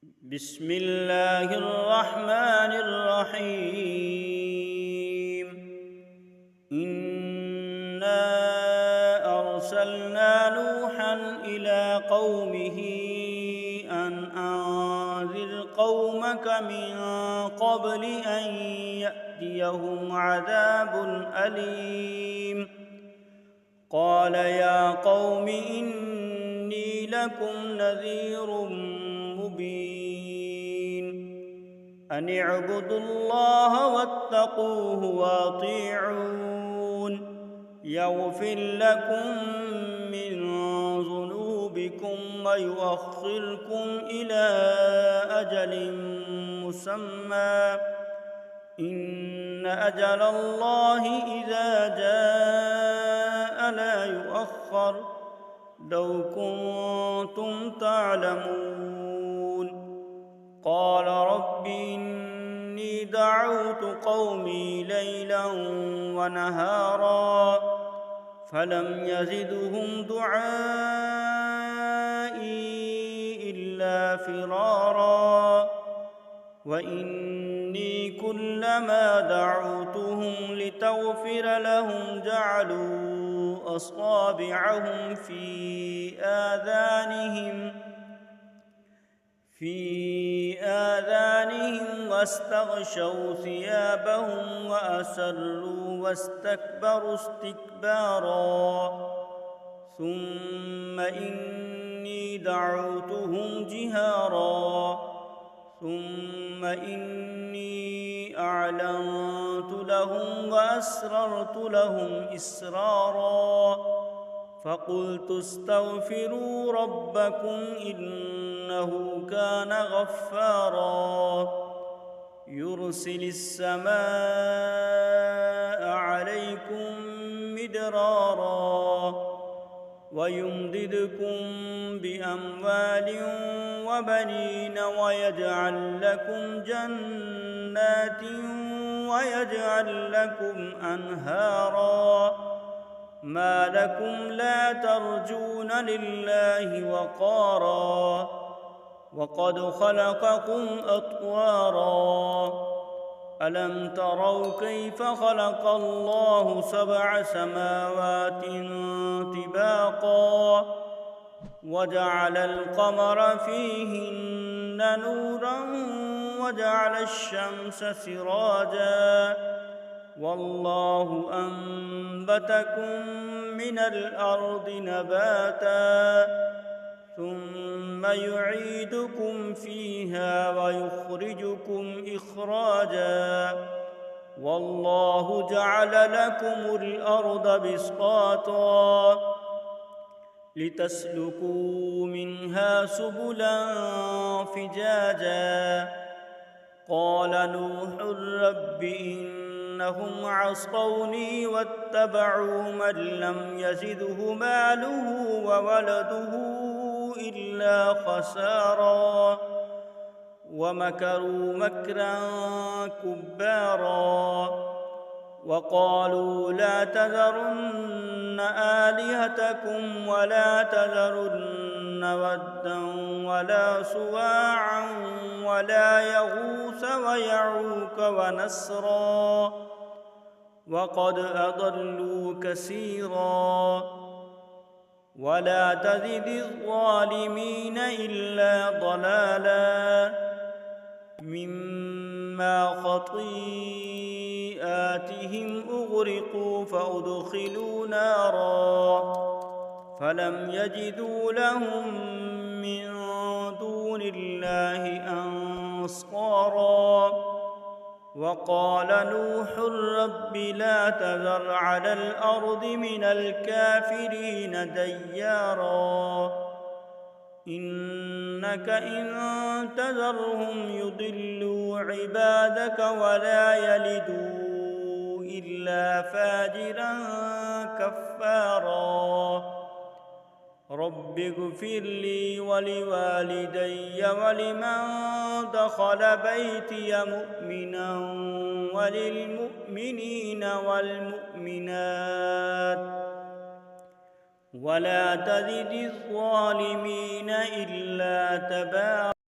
بسم الله الرحمن الرحيم. إنا أرسلنا نوحا إلى قومه أن أنذر قومك من قبل أن يأتيهم عذاب أليم. قال يا قوم إني لكم نذير مبين. أن اعبدوا الله واتقوه وأطيعون. يغفر لكم من ذنوبكم ويؤخركم إلى أجل مسمى. إن أجل الله إذا جاء لا يؤخر. لو كنتم تعلمون. قال رب إني دعوت قومي ليلا ونهارا فلم يزدهم دعائي إلا فرارا. وإني كلما دعوتهم لتغفر لهم جعلوا أصابعهم في آذانهم واستغشوا ثيابهم وأسروا واستكبروا استكبارا. ثم إني دعوتهم جهارا ثم إني أعلنت لهم وأسررت لهم إسرارا. فقلت استغفروا ربكم إنه كان غفارا. يرسل السماء عليكم مدرارا ويمددكم بأموال وبنين ويجعل لكم جنات ويجعل لكم أنهارا. ما لكم لا ترجون لله وقارا وقد خلقكم أطوارا. ألم تروا كيف خلق الله 7 سماوات طباقا وجعل القمر فيهن نورا وجعل الشمس سراجا. والله أنبتكم من الأرض نباتا ثم يعيدكم فيها ويخرجكم إخراجا. والله جعل لكم الأرض بسطاطا لتسلكوا منها سبلا فجاجا. قال نوح رب إنهم عصوني واتبعوا من لم يزده ماله وولده إلا خسارا. ومكروا مكرا كبارا. وقالوا لا تذرن آلهتكم ولا تذرن ودا ولا سواعا ولا يغوث ويعوق ونسرا وقد أضلوا كثيرا. ولا تزد الظالمين إلا ضلالا مما خطيئاتهم أغرقوا فأدخلوا نارا فلم يجدوا لهم من دون الله أنصارا. وقال نوح رب لا تذر على الأرض من الكافرين ديارا إنك إن تذرهم يضلوا عبادك ولا يلدوا إلا فاجرا كفارا. رب اغفر لي ولوالدي ولمن دخل بيتي مؤمنا وللمؤمنين والمؤمنات ولا تزد الظالمين إلا تبارا.